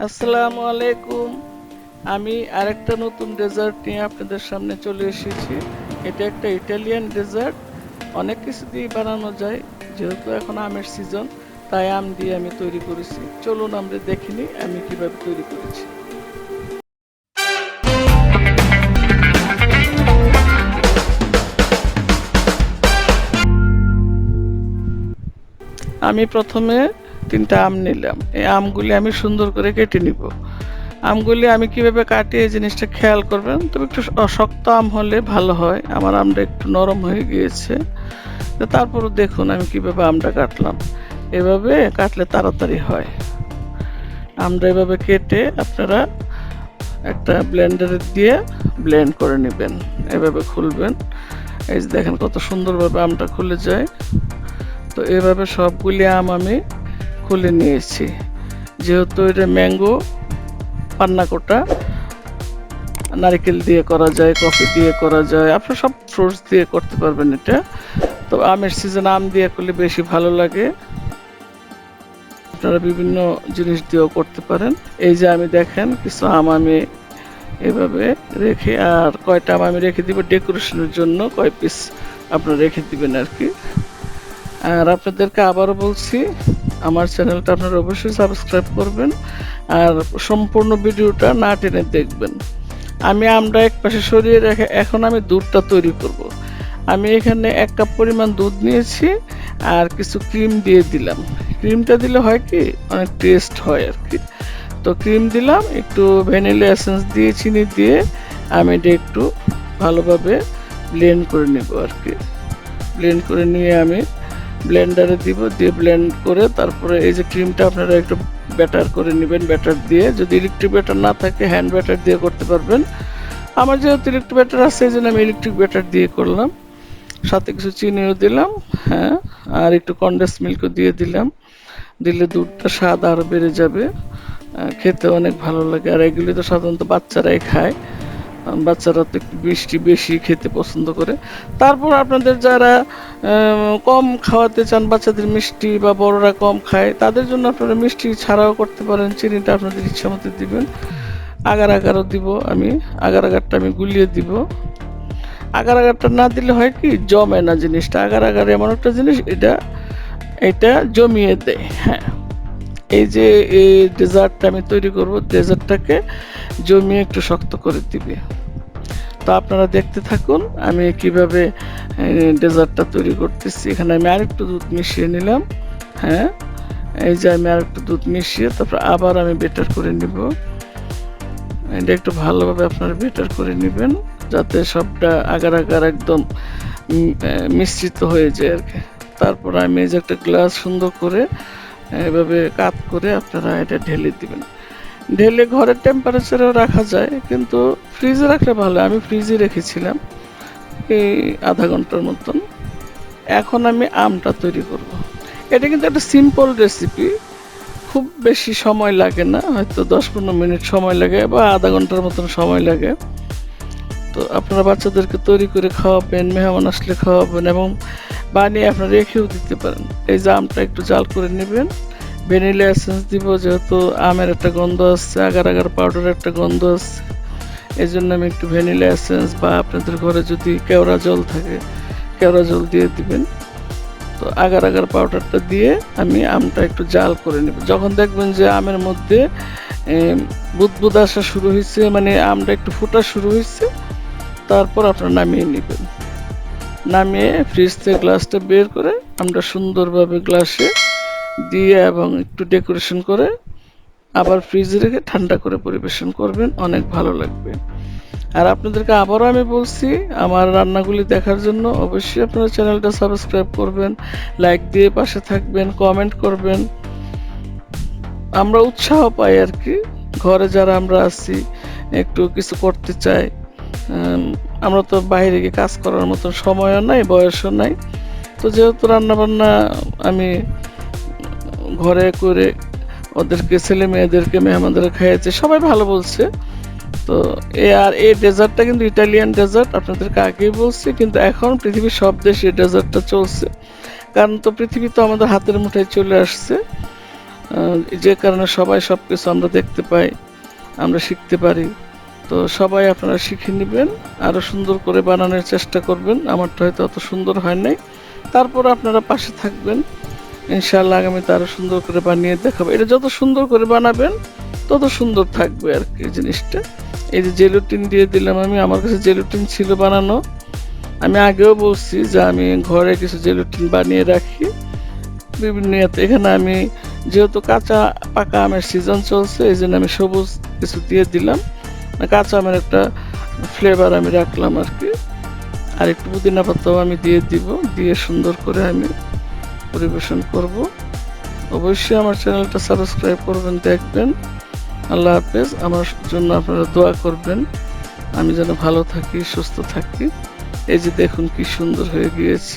আসসালামু আলাইকুম। আমি আরেকটা নতুন ডেজার্ট নিয়ে আপনাদের সামনে চলে এসেছি। এটা একটা ইটালিয়ান ডেজার্ট। অনেক কিছু দিয়ে বানানো যায়, যেহেতু এখন আমের সিজন, তাই আম দিয়ে আমি তৈরি করেছি। চলুন আমরা দেখিনি আমি কিভাবে তৈরি করেছি। আমি প্রথমে 3টা আম নিলাম। এই আমগুলি আমি সুন্দর করে কেটে নিব। আমগুলি আমি কিভাবে কাটি এই জিনিসটা খেয়াল করবেন, তবে একটু শক্ত আম হলে ভালো হয়। আমার আমটা একটু নরম হয়ে গিয়েছে, তারপরও দেখুন আমি কিভাবে আমটা কাটলাম। এভাবে কাটলে তাড়াতাড়ি হয়। আমটা এভাবে কেটে আপনারা একটা ব্লেন্ডারে দিয়ে ব্লেন্ড করে নেবেন। এভাবে খুলবেন, এই যে দেখেন কত সুন্দরভাবে আমটা খুলে যায়। তো এভাবে সবগুলি আম আমি খুলে নিয়েছি। যেহেতু এটা ম্যাঙ্গো পান্না কোটা, নারকেল দিয়ে করা যায়, কফি দিয়ে করা যায়, আপনারা সব ফ্রুটস দিয়ে করতে পারবেন এটা। তো আমের সিজন আম দিয়ে করলে বেশি ভালো লাগে। আপনারা বিভিন্ন জিনিস দিয়েও করতে পারেন। এই যে আমি দেখেন কিছু আম আমি এভাবে রেখে, আর কয়টা আম আমি রেখে দিব ডেকোরেশনের জন্য, কয় পিস আপনারা রেখে দিবেন আর কি। আর আপনাদেরকে আবারও বলছি, আমার চ্যানেলটা আপনারা অবশ্যই সাবস্ক্রাইব করবেন আর সম্পূর্ণ ভিডিওটা না টেনে দেখবেন। আমি আমটা এক পাশে সরিয়ে রেখে এখন আমি দুধটা তৈরি করব। আমি এখানে 1 কাপ পরিমাণ দুধ নিয়েছি আর কিছু ক্রিম দিয়ে দিলাম। ক্রিমটা দিলে হয় কি, অনেক টেস্ট হয় আর কি। তো ক্রিম দিলাম, একটু ভ্যানিলা এসেন্স দিয়ে, চিনি দিয়ে আমি এটা একটু ভালোভাবে ব্লেন্ড করে নেব আর কি। ব্লেন্ড করে নিয়ে আমি ব্লেন্ডারে দিব, দিয়ে ব্লেন্ড করে তারপরে এই যে ক্রিমটা আপনারা একটু ব্যাটার করে নেবেন। ব্যাটার দিয়ে, যদি ইলেকট্রিক ব্যাটার না থাকে হ্যান্ড ব্যাটার দিয়ে করতে পারবেন। আমার যেহেতু ইলেকট্রিক ব্যাটার আছে এই জন্য আমি ইলেকট্রিক ব্যাটার দিয়ে করলাম। সাথে কিছু চিনিও দিলাম, হ্যাঁ, আর একটু কনডেন্স মিল্কও দিয়ে দিলাম। দিলে দুধটা স্বাদ আরও বেড়ে যাবে, খেতে অনেক ভালো লাগে। আর এগুলি তো সাধারণত বাচ্চারাই খায়, বাচ্চারা তো একটু মিষ্টি বেশি খেতে পছন্দ করে। তারপর আপনাদের যারা কম খাওয়াতে চান বাচ্চাদের মিষ্টি, বা বড়রা কম খায়, তাদের জন্য আপনারা মিষ্টি ছাড়াও করতে পারেন। চিনিটা আপনাদের ইচ্ছা মতো দিবেন। আগার আগারও দিব আমি, আগার আগারটা আমি গুলিয়ে দিব। আগার আগারটা না দিলে হয় কি, জমে না জিনিসটা। আগার আগার এমন একটা জিনিস, এটা জমিয়ে দেয়। হ্যাঁ, এই যে এই ডেজার্টটা আমি তৈরি করব, ডেজার্টটাকে জমিয়ে একটু শক্ত করে দিবে। তো আপনারা দেখতে থাকুন আমি কিভাবে ডেজার্টটা তৈরি করতেছি। এখানে আমি আরেকটু দুধ মিশিয়ে নিলাম। হ্যাঁ, এই যে আমি আরেকটু দুধ মিশিয়ে তারপর আবার আমি বেটার করে নিব। এটা একটু ভালোভাবে আপনারা বেটার করে নেবেন, যাতে সবটা আগার আগার একদম মিশ্রিত হয়ে যায় আর কি। তারপর আমি এই যে একটা গ্লাস সুন্দর করে এভাবে কাত করে আপনারা এটা ঢেলে দিবেন। ঢেলে ঘরের টেম্পারেচারেও রাখা যায়, কিন্তু ফ্রিজে রাখলে ভালো। আমি ফ্রিজে রেখেছিলাম এই আধা ঘন্টার মতন। এখন আমি আমটা তৈরি করব। এটা কিন্তু একটা সিম্পল রেসিপি, খুব বেশি সময় লাগে না, হয়তো 10-15 মিনিট সময় লাগে বা আধা ঘন্টার মতন সময় লাগে। তো আপনারা বাচ্চাদেরকে তৈরি করে খাওয়াবেন, মেহমান আসলে খাওয়াবেন, এবং বানিয়ে আপনারা রেখেও দিতে পারেন। এই যে আমটা একটু জাল করে নেবেন, ভ্যানিলা এসেন্স দিব, যেহেতু আমের একটা গন্ধ আসছে, আগার আগার পাউডারের একটা গন্ধ আসছে, এই জন্য আমি একটু ভ্যানিলা এসেন্স, বা আপনাদের ঘরে যদি কেওড়া জল থাকে কেওড়া জল দিয়ে দিবেন। তো আগার আগার পাউডারটা দিয়ে আমি আমটা একটু জাল করে নেব। যখন দেখবেন যে আমের মধ্যে বুদবুদ আসা শুরু হয়েছে, মানে আমটা একটু ফোটা শুরু হয়েছে, তারপর আপনারা নামিয়ে নেবেন। নামিয়ে ফ্রিজ থেকে গ্লাসটা বের করে আমরা সুন্দরভাবে গ্লাসে দিয়ে এবং একটু ডেকোরেশন করে আবার ফ্রিজে রেখে ঠান্ডা করে পরিবেশন করবেন, অনেক ভালো লাগবে। আর আপনাদেরকে আবারও আমি বলছি, আমার রান্নাগুলি দেখার জন্য অবশ্যই আপনারা চ্যানেলটা সাবস্ক্রাইব করবেন, লাইক দিয়ে পাশে থাকবেন, কমেন্ট করবেন। আমরা উৎসাহ পাই আর কি, ঘরে যারা আমরা আছি একটু কিছু করতে চাই। আমরা তো বাইরে গিয়ে কাজ করার মতন সময়ও নাই, বয়সও নাই। তো যেহেতু রান্নাবান্না আমি ঘরে করে ওদেরকে, ছেলে মেয়েদেরকে, মেহমানদের খাইয়েছে, সবাই ভালো বলছে। তো এই ডেজার্টটা কিন্তু ইটালিয়ান ডেজার্ট, আপনাদেরকে আগেই বলছি, কিন্তু এখন পৃথিবীর সব দেশে এই ডেজার্টটা চলছে। কারণ তো পৃথিবী তো আমাদের হাতের মুঠোয় চলে আসছে, যে কারণে সবাই সব কিছু আমরা দেখতে পাই, আমরা শিখতে পারি। তো সবাই আপনারা শিখে নেবেন, আরও সুন্দর করে বানানোর চেষ্টা করবেন। আমারটা হয়তো অত সুন্দর হয় নাই, তারপর আপনারা পাশে থাকবেন, ইনশাআল্লাহ আগামীতে আরও সুন্দর করে বানিয়ে দেখাবো। এটা যত সুন্দর করে বানাবেন তত সুন্দর থাকবে আর কি জিনিসটা। এই যে জেলুটিন দিয়ে দিলাম আমি, আমার কাছে জেলুটিন ছিল বানানো, আমি আগেও বলছি যে আমি ঘরে কিছু জেলুটিন বানিয়ে রাখি বিভিন্ন ইয়েতে। এখানে আমি যেহেতু কাঁচা পাকা আমের সিজন চলছে, এই জন্য আমি সবুজ কিছু দিয়ে দিলাম, কাঁচা আমের একটা ফ্লেভার আমি রাখলাম আর কি। আর একটু পুদিনা পাতাও আমি দিয়ে দিব, দিয়ে সুন্দর করে আমি পরিবেশন করব। অবশ্যই আমার চ্যানেলটা সাবস্ক্রাইব করবেন, দেখবেন। আল্লাহ হাফেজ। আমার জন্য আপনারা দোয়া করবেন, আমি যেন ভালো থাকি, সুস্থ থাকি। এই যে দেখুন কি সুন্দর হয়ে গিয়েছে।